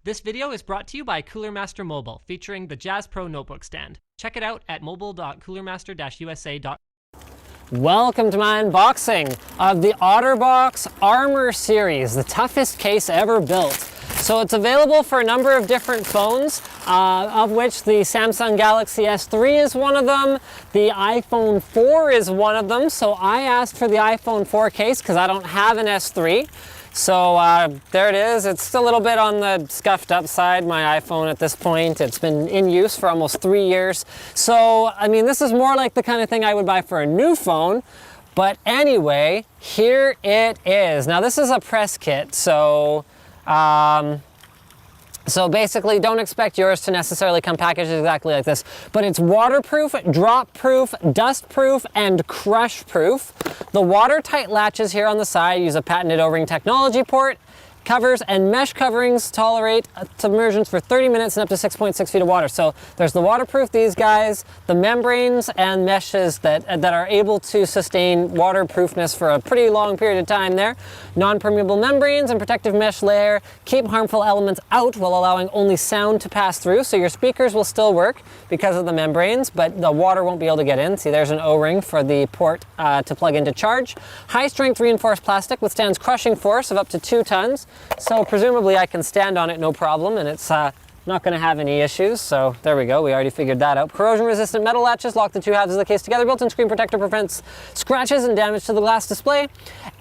This video is brought to you by Cooler Master Mobile, featuring the Jazz Pro notebook stand. Check it out at mobile.coolermaster-usa.com. Welcome to my unboxing of the Otterbox Armor Series, the toughest case ever built. So it's available for a number of different phones, of which the Samsung Galaxy S3 is one of them. The iPhone 4 is one of them. So I asked for the iPhone 4 case because I don't have an S3. So there it is. It's still a little bit on the scuffed up side, my iPhone at this point. It's been in use for almost 3 years. So, I mean, this is more like the kind of thing I would buy for a new phone. But anyway, here it is. Now this is a press kit, so basically don't expect yours to necessarily come packaged exactly like this, but it's waterproof, drop-proof, dust-proof, and crush-proof. The watertight latches here on the side use a patented O-ring technology port. Covers and mesh coverings tolerate submersions for 30 minutes and up to 6.6 feet of water. So there's the waterproof, these guys, the membranes and meshes that are able to sustain waterproofness for a pretty long period of time there. Non-permeable membranes and protective mesh layer keep harmful elements out while allowing only sound to pass through. So your speakers will still work because of the membranes, but the water won't be able to get in. See, there's an O-ring for the port to plug into charge. High strength reinforced plastic withstands crushing force of up to 2 tons. So presumably I can stand on it no problem, and it's not going to have any issues. So there we go, we already figured that out. Corrosion resistant metal latches lock the two halves of the case together. Built-in screen protector prevents scratches and damage to the glass display.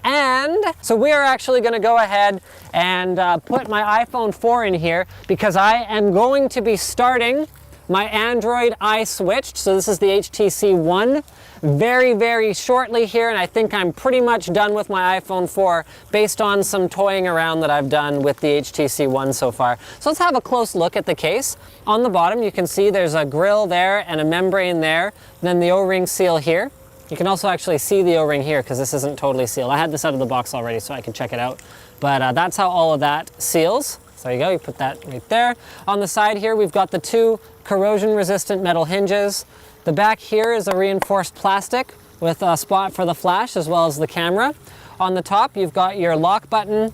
And so we are actually going to go ahead and put my iPhone 4 in here because I am going to be starting my Android iSwitched. So this is the HTC One. Very, very shortly here, and I think I'm pretty much done with my iPhone 4 based on some toying around that I've done with the HTC One so far. So let's have a close look at the case. On the bottom you can see there's a grill there and a membrane there, then the O-ring seal here. You can also actually see the O-ring here because this isn't totally sealed. I had this out of the box already so I can check it out, but that's how all of that seals. So there you go, you put that right there. On the side here we've got the 2 corrosion resistant metal hinges. The back here is a reinforced plastic with a spot for the flash as well as the camera. On the top you've got your lock button,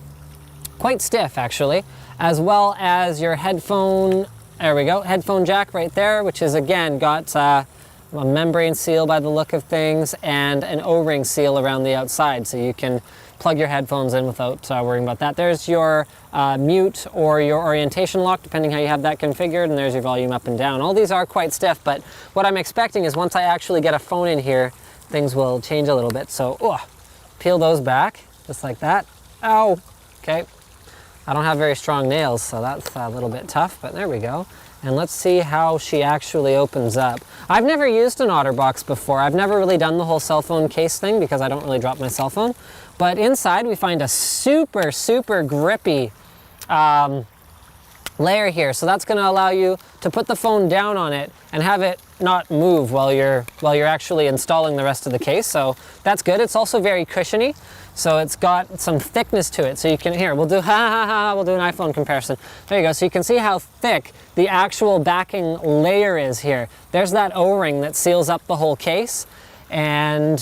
quite stiff actually, as well as your headphone, there we go, headphone jack right there, which is again got a membrane seal by the look of things and an O-ring seal around the outside so you can plug your headphones in without worrying about that. There's your mute or your orientation lock, depending how you have that configured, and there's your volume up and down. All these are quite stiff, but what I'm expecting is once I actually get a phone in here, things will change a little bit. So, peel those back, just like that. Ow! Okay. I don't have very strong nails, so that's a little bit tough, but there we go. And let's see how she actually opens up. I've never used an Otterbox before. I've never really done the whole cell phone case thing because I don't really drop my cell phone. But inside we find a super, super grippy layer here. So that's going to allow you to put the phone down on it and have it not move while you're actually installing the rest of the case. So that's good. It's also very cushiony. So it's got some thickness to it. So you can, here, we'll do an iPhone comparison. There you go. So you can see how thick the actual backing layer is here. There's that O-ring that seals up the whole case. And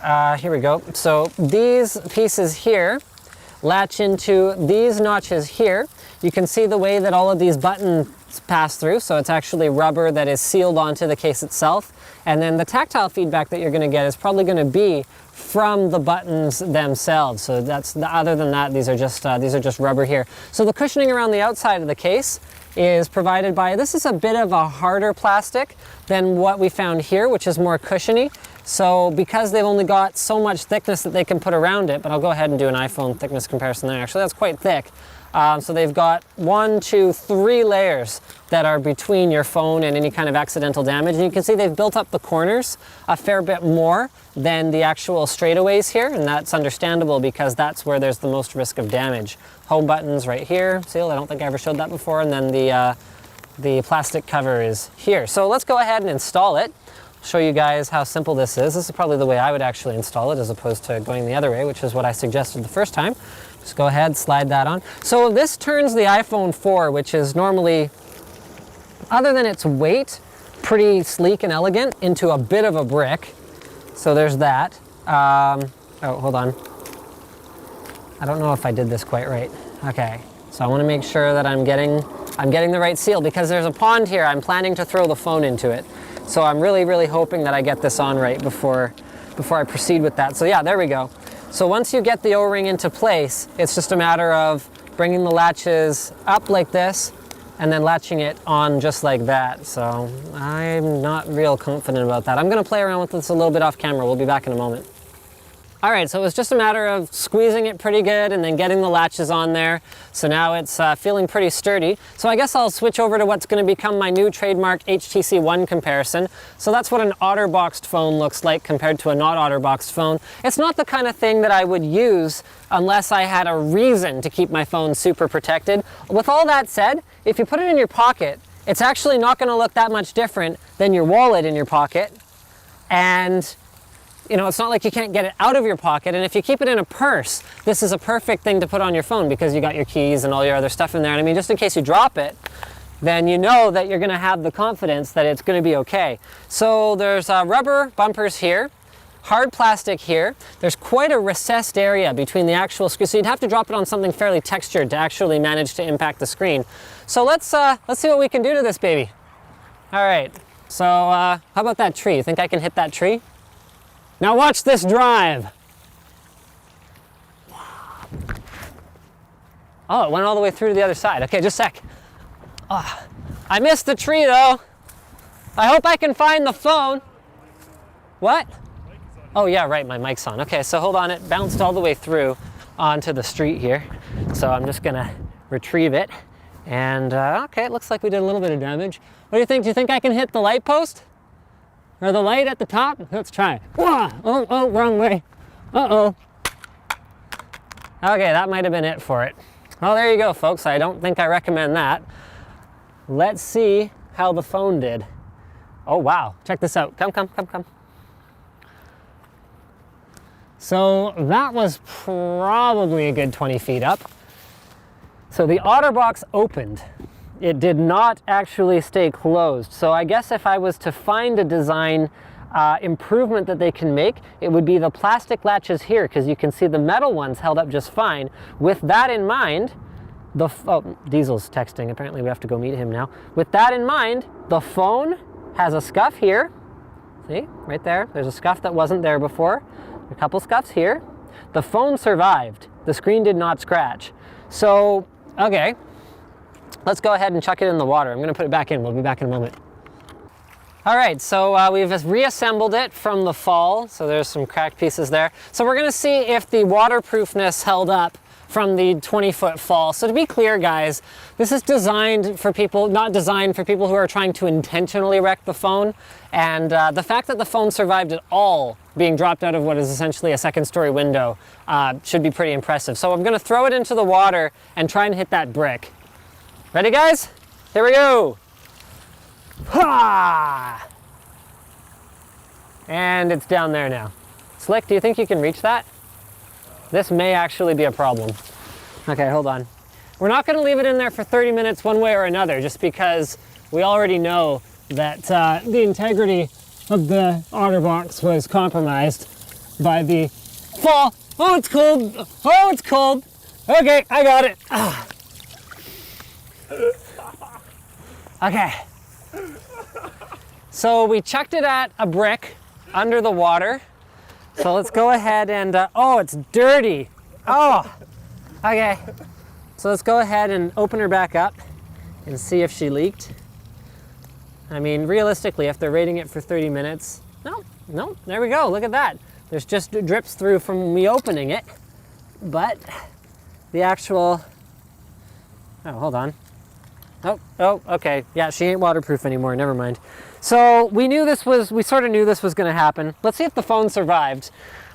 here we go. So these pieces here latch into these notches here. You can see the way that all of these buttons pass through. So it's actually rubber that is sealed onto the case itself. And then the tactile feedback that you're going to get is probably going to be from the buttons themselves. So that's other than that, these are just rubber here. So the cushioning around the outside of the case is provided by, this is a bit of a harder plastic than what we found here, which is more cushiony. So because they've only got so much thickness that they can put around it, but I'll go ahead and do an iPhone thickness comparison there. Actually, that's quite thick. So they've got 1, 2, 3 layers that are between your phone and any kind of accidental damage. And you can see they've built up the corners a fair bit more than the actual straightaways here. And that's understandable because that's where there's the most risk of damage. Home buttons right here, sealed. I don't think I ever showed that before. And then the plastic cover is here. So let's go ahead and install it. Show you guys how simple this is. This is probably the way I would actually install it as opposed to going the other way, which is what I suggested the first time. Just go ahead, slide that on. So this turns the iPhone 4, which is normally, other than its weight, pretty sleek and elegant, into a bit of a brick. So there's that. Oh, hold on. I don't know if I did this quite right. Okay. So So I want to make sure that I'm getting the right seal, because there's a pond here. I'm planning to throw the phone into it. So I'm really, really hoping that I get this on right before I proceed with that. So yeah, there we go. So once you get the O-ring into place, it's just a matter of bringing the latches up like this and then latching it on just like that. So I'm not real confident about that. I'm gonna play around with this a little bit off camera. We'll be back in a moment. All right, so it was just a matter of squeezing it pretty good and then getting the latches on there. So now it's feeling pretty sturdy. So I guess I'll switch over to what's gonna become my new trademark HTC One comparison. So that's what an Otterboxed phone looks like compared to a not Otterboxed phone. It's not the kind of thing that I would use unless I had a reason to keep my phone super protected. With all that said, if you put it in your pocket, it's actually not gonna look that much different than your wallet in your pocket. And you know, it's not like you can't get it out of your pocket. And if you keep it in a purse, this is a perfect thing to put on your phone because you got your keys and all your other stuff in there. And I mean, just in case you drop it, then you know that you're gonna have the confidence that it's gonna be okay. So there's rubber bumpers here, hard plastic here. There's quite a recessed area between the actual screen. So you'd have to drop it on something fairly textured to actually manage to impact the screen. So let's see what we can do to this baby. All right, so how about that tree? You think I can hit that tree? Now watch this drive. Oh, it went all the way through to the other side. Okay, just a sec. Oh, I missed the tree though. I hope I can find the phone. What? Oh yeah, right, my mic's on. Okay, so hold on, it bounced all the way through onto the street here. So I'm just gonna retrieve it. And okay, it looks like we did a little bit of damage. What do you think? Do you think I can hit the light post? Or the light at the top? Let's try it. Oh, wrong way. Uh-oh. Okay, that might have been it for it. Well, there you go, folks. I don't think I recommend that. Let's see how the phone did. Oh, wow. Check this out. Come. So that was probably a good 20 feet up. So the Otterbox opened. It did not actually stay closed. So I guess if I was to find a design improvement that they can make, it would be the plastic latches here, because you can see the metal ones held up just fine. With that in mind, Diesel's texting. Apparently we have to go meet him now. With that in mind, the phone has a scuff here. See, right there. There's a scuff that wasn't there before. A couple scuffs here. The phone survived. The screen did not scratch. So, okay. Let's go ahead and chuck it in the water. I'm gonna put it back in. We'll be back in a moment. All right, so we've reassembled it from the fall. So there's some cracked pieces there. So we're gonna see if the waterproofness held up from the 20-foot fall. So to be clear, guys, this is designed for people, not designed for people who are trying to intentionally wreck the phone. And the fact that the phone survived at all being dropped out of what is essentially a second-story window should be pretty impressive. So I'm gonna throw it into the water and try and hit that brick. Ready, guys? Here we go. Ha! And it's down there now. Slick, do you think you can reach that? This may actually be a problem. Okay, hold on. We're not gonna leave it in there for 30 minutes one way or another, just because we already know that the integrity of the Otterbox was compromised by the fall. Oh, it's cold. Oh, it's cold. Okay, I got it. Ah. Okay. So we chucked it at a brick under the water. So let's go ahead and, oh, it's dirty. Oh, okay. So let's go ahead and open her back up and see if she leaked. I mean, realistically, if they're rating it for 30 minutes, no, there we go, look at that. There's just drips through from me opening it, but the actual, oh, hold on. Oh, okay, yeah, she ain't waterproof anymore, never mind. So we sort of knew this was gonna happen. Let's see if the phone survived.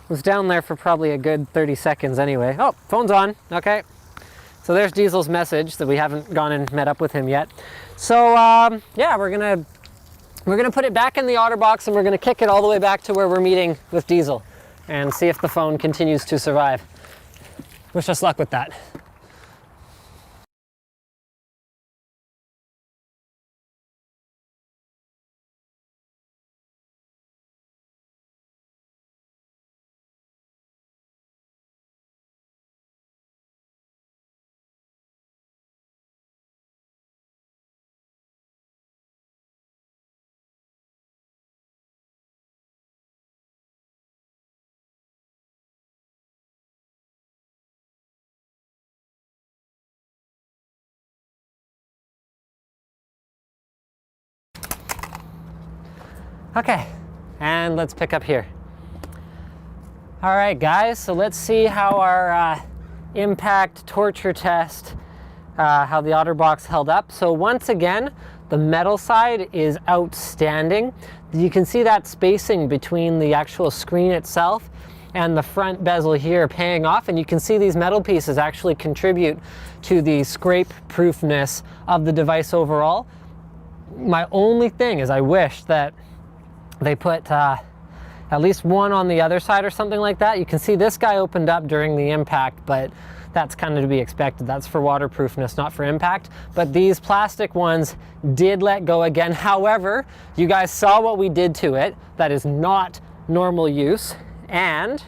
It was down there for probably a good 30 seconds anyway. Oh, phone's on, okay. So there's Diesel's message that we haven't gone and met up with him yet. So yeah, we're gonna put it back in the Otterbox and we're gonna kick it all the way back to where we're meeting with Diesel and see if the phone continues to survive. Wish us luck with that. Okay, and let's pick up here. All right, guys, so let's see how our impact torture test, how the Otterbox held up. So once again, the metal side is outstanding. You can see that spacing between the actual screen itself and the front bezel here paying off, and you can see these metal pieces actually contribute to the scrape proofness of the device overall. My only thing is I wish that they put at least one on the other side or something like that. You can see this guy opened up during the impact, but that's kind of to be expected. That's for waterproofness, not for impact. But these plastic ones did let go again. However, you guys saw what we did to it. That is not normal use. And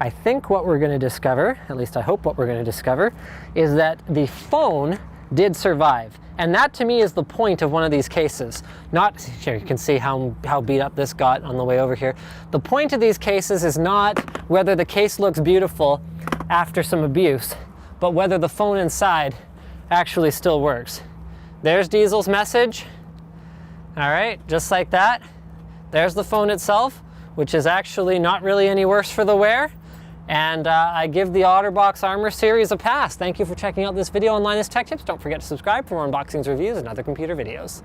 I think what we're going to discover, at least I hope what we're going to discover, is that the phone did survive. And that to me is the point of one of these cases. Not, here you can see how beat up this got on the way over here. The point of these cases is not whether the case looks beautiful after some abuse, but whether the phone inside actually still works. There's Diesel's message. All right, just like that. There's the phone itself, which is actually not really any worse for the wear. And I give the Otterbox Armor series a pass. Thank you for checking out this video on Linus Tech Tips. Don't forget to subscribe for more unboxings, reviews, and other computer videos.